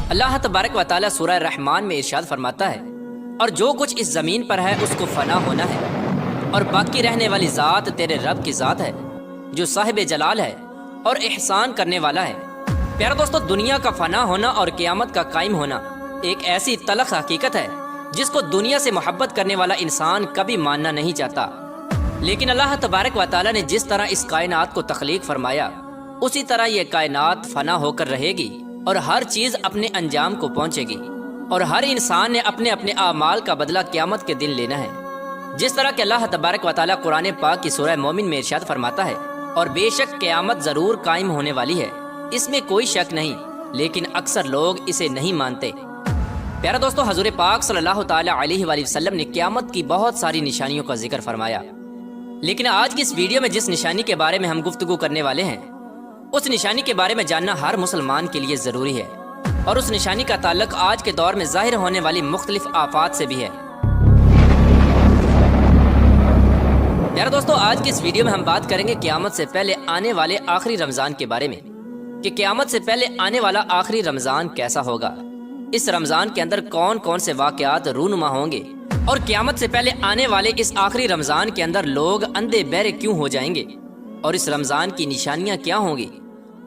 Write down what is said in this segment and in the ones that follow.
اللہ تبارک و تعالیٰ سورہ رحمان میں ارشاد فرماتا ہے، اور جو کچھ اس زمین پر ہے اس کو فنا ہونا ہے، اور باقی رہنے والی ذات تیرے رب کی ذات ہے جو صاحب جلال ہے اور احسان کرنے والا ہے۔ پیارے دوستو، دنیا کا فنا ہونا اور قیامت کا قائم ہونا ایک ایسی تلخ حقیقت ہے جس کو دنیا سے محبت کرنے والا انسان کبھی ماننا نہیں چاہتا، لیکن اللہ تبارک و تعالیٰ نے جس طرح اس کائنات کو تخلیق فرمایا اسی طرح یہ کائنات فنا ہو کر رہے گی اور ہر چیز اپنے انجام کو پہنچے گی، اور ہر انسان نے اپنے اپنے اعمال کا بدلہ قیامت کے دن لینا ہے۔ جس طرح کہ اللہ تبارک و تعالیٰ قرآن پاک کی سورہ مومن میں ارشاد فرماتا ہے، اور بے شک قیامت ضرور قائم ہونے والی ہے، اس میں کوئی شک نہیں، لیکن اکثر لوگ اسے نہیں مانتے۔ پیارا دوستو، حضور پاک صلی اللہ تعالیٰ علیہ وآلہ وسلم نے قیامت کی بہت ساری نشانیوں کا ذکر فرمایا، لیکن آج کی اس ویڈیو میں جس نشانی کے بارے میں ہم گفتگو کرنے والے ہیں اس نشانی کے بارے میں جاننا ہر مسلمان کے لیے ضروری ہے، اور اس نشانی کا تعلق آج کے دور میں ظاہر ہونے والی مختلف آفات سے بھی ہے۔ پیارے دوستو، آج کی اس ویڈیو میں ہم بات کریں گے قیامت سے پہلے آنے والے آخری رمضان کے بارے میں، کہ قیامت سے پہلے آنے والا آخری رمضان کیسا ہوگا، اس رمضان کے اندر کون کون سے واقعات رونما ہوں گے، اور قیامت سے پہلے آنے والے اس آخری رمضان کے اندر لوگ اندھے بہرے کیوں ہو جائیں گے، اور اس رمضان کی نشانیاں کیا ہوں گی،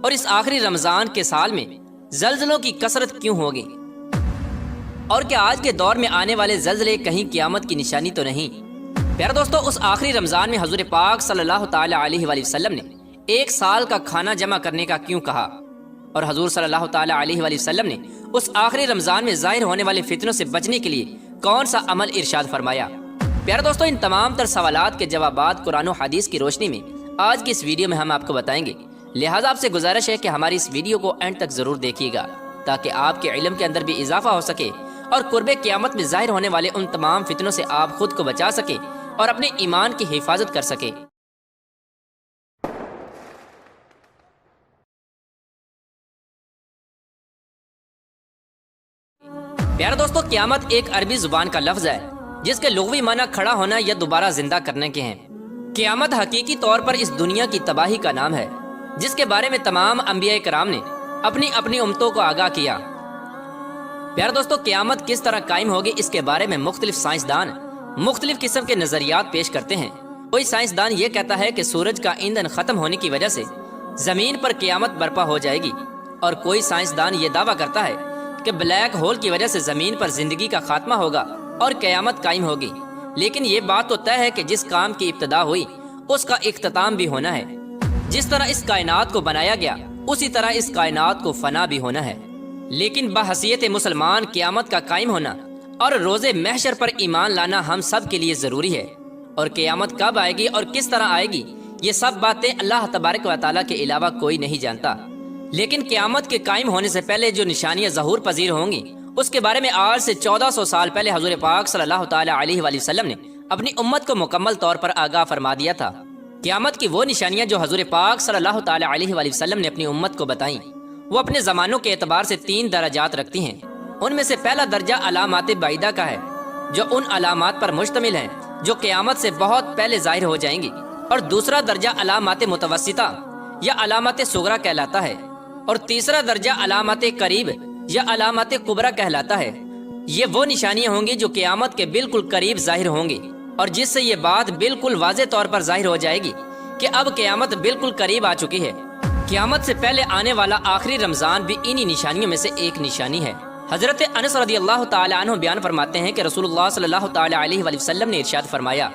اور اس آخری رمضان کے سال میں زلزلوں کی کثرت کیوں ہوگی، اور کیا آج کے دور میں آنے والے زلزلے کہیں قیامت کی نشانی تو نہیں۔ پیارے دوستو، اس آخری رمضان میں حضور پاک صلی اللہ تعالیٰ علیہ وآلہ وسلم نے ایک سال کا کھانا جمع کرنے کا کیوں کہا، اور حضور صلی اللہ تعالیٰ علیہ وآلہ وسلم نے اس آخری رمضان میں ظاہر ہونے والے فتنوں سے بچنے کے لیے کون سا عمل ارشاد فرمایا۔ پیارے دوستو، ان تمام تر سوالات کے جوابات قرآن و حدیث کی روشنی میں آج کی اس ویڈیو میں ہم آپ کو بتائیں گے، لہٰذا آپ سے گزارش ہے کہ ہماری اس ویڈیو کو اینڈ تک ضرور دیکھیے گا تاکہ آپ کے علم کے اندر بھی اضافہ ہو سکے اور قرب قیامت میں ظاہر ہونے والے ان تمام فتنوں سے آپ خود کو بچا سکیں اور اپنے ایمان کی حفاظت کر سکیں۔ پیارے دوستو، قیامت ایک عربی زبان کا لفظ ہے جس کے لغوی معنی کھڑا ہونا یا دوبارہ زندہ کرنے کے ہیں۔ قیامت حقیقی طور پر اس دنیا کی تباہی کا نام ہے جس کے بارے میں تمام انبیاء کرام نے اپنی اپنی امتوں کو آگاہ کیا۔ پیارے دوستو، قیامت کس طرح قائم ہوگی اس کے بارے میں مختلف سائنسدان مختلف قسم کے نظریات پیش کرتے ہیں۔ کوئی سائنسدان یہ کہتا ہے کہ سورج کا ایندھن ختم ہونے کی وجہ سے زمین پر قیامت برپا ہو جائے گی، اور کوئی سائنسدان یہ دعویٰ کرتا ہے کہ بلیک ہول کی وجہ سے زمین پر زندگی کا خاتمہ ہوگا اور قیامت قائم ہوگی۔ لیکن یہ بات تو طے ہے کہ جس کام کی ابتدا ہوئی اس کا اختتام بھی ہونا ہے۔ جس طرح اس کائنات کو بنایا گیا اسی طرح اس کائنات کو فنا بھی ہونا ہے، لیکن بحیثیت مسلمان قیامت کا قائم ہونا اور روز محشر پر ایمان لانا ہم سب کے لیے ضروری ہے، اور قیامت کب آئے گی اور کس طرح آئے گی یہ سب باتیں اللہ تبارک و تعالیٰ کے علاوہ کوئی نہیں جانتا۔ لیکن قیامت کے قائم ہونے سے پہلے جو نشانیاں ظہور پذیر ہوں گی اس کے بارے میں آج سے 1400 سال پہلے حضور پاک صلی اللہ تعالیٰ علیہ وآلہ وسلم نے اپنی امت کو مکمل طور پر آگاہ فرما دیا تھا۔ قیامت کی وہ نشانیاں جو حضور پاک صلی اللہ تعالیٰ علیہ وآلہ وسلم نے اپنی امت کو بتائیں وہ اپنے زمانوں کے اعتبار سے 3 درجات رکھتی ہیں۔ ان میں سے پہلا درجہ علامات بعیدہ کا ہے جو ان علامات پر مشتمل ہیں جو قیامت سے بہت پہلے ظاہر ہو جائیں گی، اور دوسرا درجہ علامات متوسطہ یا علامات صغرا کہلاتا ہے، اور تیسرا درجہ علامات قریب یا علامات کبرا کہلاتا ہے۔ یہ وہ نشانیاں ہوں گی جو قیامت کے بالکل قریب ظاہر ہوں گی، اور جس سے یہ بات بالکل واضح طور پر ظاہر ہو جائے گی کہ اب قیامت بالکل قریب آ چکی ہے۔ قیامت سے پہلے آنے والا آخری رمضان بھی انہی نشانیوں میں سے ایک نشانی ہے۔ حضرت انس رضی اللہ تعالیٰ عنہ بیان فرماتے ہیں کہ رسول اللہ صلی اللہ تعالیٰ علیہ وآلہ وسلم نے ارشاد فرمایا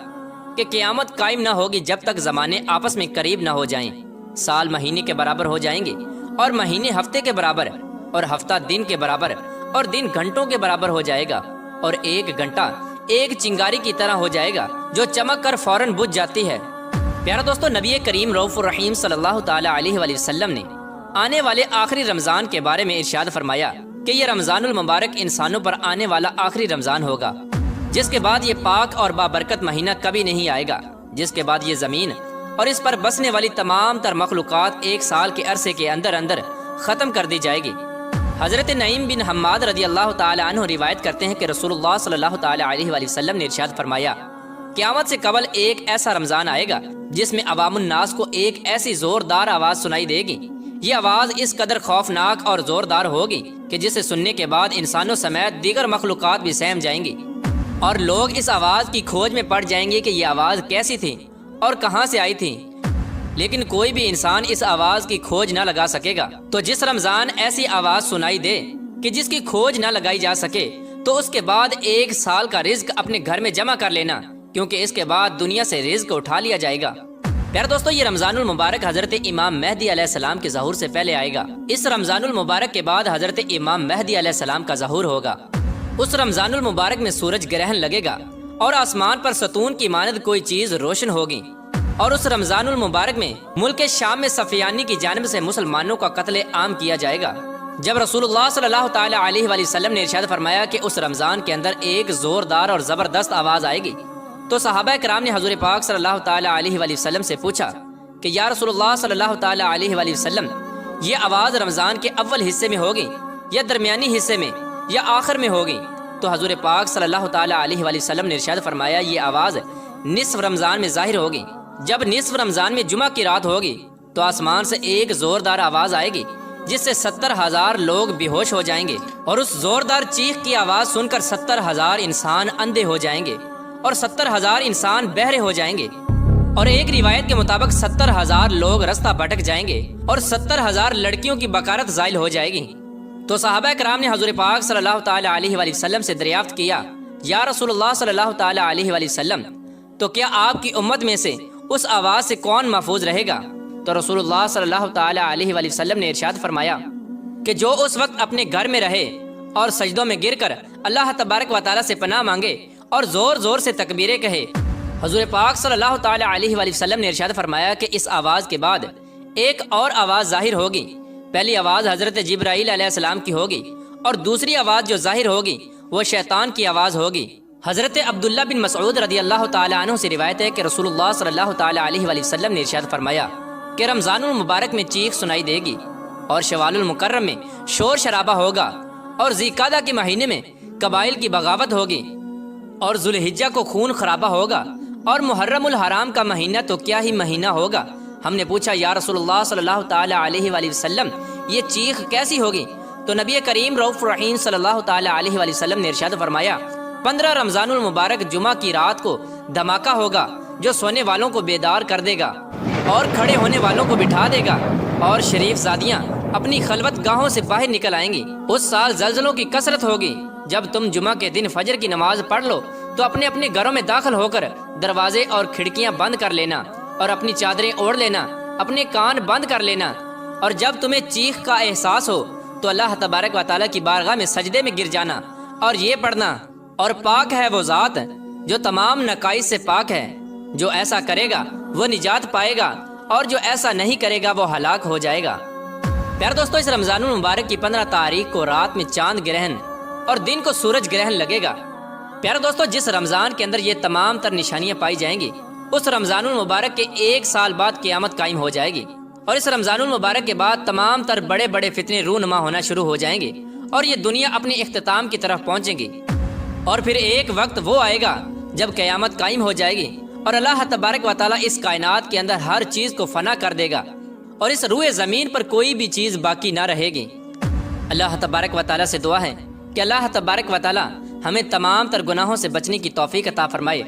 کہ قیامت قائم نہ ہوگی جب تک زمانے آپس میں قریب نہ ہو جائیں۔ سال مہینے کے برابر ہو جائیں گے، اور مہینے ہفتے کے برابر، اور ہفتہ دن کے برابر، اور دن گھنٹوں کے برابر ہو جائے گا، اور ایک گھنٹہ ایک چنگاری کی طرح ہو جائے گا جو چمک کر فوراً بجھ جاتی ہے۔ پیارا دوستو، نبی کریم رؤوف الرحیم صلی اللہ تعالیٰ علیہ وآلہ وسلم نے آنے والے آخری رمضان کے بارے میں ارشاد فرمایا کہ یہ رمضان المبارک انسانوں پر آنے والا آخری رمضان ہوگا، جس کے بعد یہ پاک اور بابرکت مہینہ کبھی نہیں آئے گا، جس کے بعد یہ زمین اور اس پر بسنے والی تمام تر مخلوقات 1 سال کے عرصے کے اندر اندر ختم کر دی جائے گی۔ حضرت نعیم بن حماد رضی اللہ تعالیٰ عنہ روایت کرتے ہیں کہ رسول اللہ صلی اللہ تعالیٰ علیہ وآلہ وسلم نے ارشاد فرمایا، قیامت سے قبل ایک ایسا رمضان آئے گا جس میں عوام الناس کو ایک ایسی زوردار آواز سنائی دے گی یہ آواز اس قدر خوفناک اور زوردار ہوگی کہ جسے سننے کے بعد انسانوں سمیت دیگر مخلوقات بھی سہم جائیں گی، اور لوگ اس آواز کی کھوج میں پڑ جائیں گے کہ یہ آواز کیسی تھی اور کہاں سے آئی تھی، لیکن کوئی بھی انسان اس آواز کی کھوج نہ لگا سکے گا۔ تو جس رمضان ایسی آواز سنائی دے کہ جس کی کھوج نہ لگائی جا سکے، تو اس کے بعد 1 سال کا رزق اپنے گھر میں جمع کر لینا، کیونکہ اس کے بعد دنیا سے رزق اٹھا لیا جائے گا۔ پیارے دوستو، یہ رمضان المبارک حضرت امام مہدی علیہ السلام کے ظہور سے پہلے آئے گا۔ اس رمضان المبارک کے بعد حضرت امام مہدی علیہ السلام کا ظہور ہوگا۔ اس رمضان المبارک میں سورج گرہن لگے گا اور آسمان پر ستون کی مانند کوئی چیز روشن ہوگی، اور اس رمضان المبارک میں ملک شام میں سفیانی کی جانب سے مسلمانوں کا قتل عام کیا جائے گا۔ جب رسول اللہ صلی اللہ تعالی علیہ وآلہ وسلم نے ارشاد فرمایا کہ اس رمضان کے اندر ایک زوردار اور زبردست آواز آئے گی، تو صحابہ کرام نے حضور پاک صلی اللہ تعالی علیہ وآلہ وسلم سے پوچھا کہ یا رسول اللہ صلی اللہ تعالی علیہ وآلہ وسلم، یہ آواز رمضان کے اول حصے میں ہوگی یا درمیانی حصے میں یا آخر میں ہوگی؟ تو حضور پاک صلی اللہ تعالی علیہ وآلہ وسلم نے ارشاد فرمایا یہ آواز نصف رمضان میں ظاہر ہوگی۔ جب نصف رمضان میں جمعہ کی رات ہوگی تو آسمان سے ایک زوردار آواز آئے گی جس سے 70,000 لوگ بے ہوش ہو جائیں گے، اور اس زوردار چیخ کی آواز سن کر 70,000 انسان اندھے ہو جائیں گے اور 70,000 انسان بہرے ہو جائیں گے، اور ایک روایت کے مطابق 70,000 لوگ رستہ بھٹک جائیں گے اور 70,000 لڑکیوں کی بکارت زائل ہو جائے گی۔ تو صحابہ کرام نے حضور پاک صلی اللہ تعالی علیہ وآلہ وسلم سے دریافت کیا یا رسول اللہ صلی اللہ تعالی علیہ وآلہ وسلم، تو کیا آپ کی امت میں سے اس آواز سے کون محفوظ رہے گا؟ تو رسول اللہ صلی اللہ تعالی علیہ وآلہ وسلم نے ارشاد فرمایا کہ جو اس وقت اپنے گھر میں رہے اور سجدوں میں گر کر اللہ تبارک و تعالی سے پناہ مانگے اور زور زور سے تکبیریں کہے۔ حضور پاک صلی اللہ تعالی علیہ وآلہ وسلم نے ارشاد فرمایا کہ اس آواز کے بعد ایک اور آواز ظاہر ہوگی۔ پہلی آواز حضرت جبرائیل علیہ السلام کی ہوگی، اور دوسری آواز جو ظاہر ہوگی وہ شیطان کی آواز ہوگی۔ حضرت عبداللہ بن مسعود رضی اللہ تعالی عنہ سے روایت ہے کہ رسول اللہ صلی اللہ تعالی علیہ وآلہ وسلم نے ارشاد فرمایا کہ رمضان المبارک میں چیخ سنائی دے گی، اور شوال المکرم میں شور شرابہ ہوگا، اور ذیقعدہ کے مہینے میں قبائل کی بغاوت ہوگی، اور ذوالحجہ کو خون خرابہ ہوگا، اور محرم الحرام کا مہینہ تو کیا ہی مہینہ ہوگا۔ ہم نے پوچھا یا رسول اللہ صلی اللہ تعالی علیہ وآلہ وسلم، یہ چیخ کیسی ہوگی؟ تو نبی کریم رؤوف رحیم صلی اللہ تعالی علیہ وآلہ وسلم نے ارشاد فرمایا 15 رمضان المبارک جمعہ کی رات کو دھماکہ ہوگا جو سونے والوں کو بیدار کر دے گا اور کھڑے ہونے والوں کو بٹھا دے گا، اور شریف زادیاں اپنی خلوت گاہوں سے باہر نکل آئیں گی۔ اس سال زلزلوں کی کثرت ہوگی۔ جب تم جمعہ کے دن فجر کی نماز پڑھ لو تو اپنے اپنے گھروں میں داخل ہو کر دروازے اور کھڑکیاں بند کر لینا، اور اپنی چادریں اوڑھ لینا، اپنے کان بند کر لینا، اور جب تمہیں چیخ کا احساس ہو تو اللہ تبارک و تعالیٰ کی بارگاہ میں سجدے میں گر جانا اور یہ پڑھنا، اور پاک ہے وہ ذات جو تمام نقائص سے پاک ہے، جو ایسا کرے گا وہ نجات پائے گا، اور جو ایسا نہیں کرے گا وہ ہلاک ہو جائے گا۔ پیارے دوستو، اس رمضان المبارک کی 15 تاریخ کو رات میں چاند گرہن اور دن کو سورج گرہن لگے گا۔ پیارے دوستو، جس رمضان کے اندر یہ تمام تر نشانیاں پائی جائیں گی، اس رمضان المبارک کے 1 سال بعد قیامت قائم ہو جائے گی، اور اس رمضان المبارک کے بعد تمام تر بڑے بڑے فتنے رونما ہونا شروع ہو جائیں گے، اور یہ دنیا اپنے اختتام کی طرف پہنچے گی۔ اور پھر ایک وقت وہ آئے گا جب قیامت قائم ہو جائے گی، اور اللہ تبارک و تعالیٰ اس کائنات کے اندر ہر چیز کو فنا کر دے گا، اور اس روئے زمین پر کوئی بھی چیز باقی نہ رہے گی۔ اللہ تبارک و تعالیٰ سے دعا ہے کہ اللہ تبارک و تعالیٰ ہمیں تمام تر گناہوں سے بچنے کی توفیق عطا فرمائے۔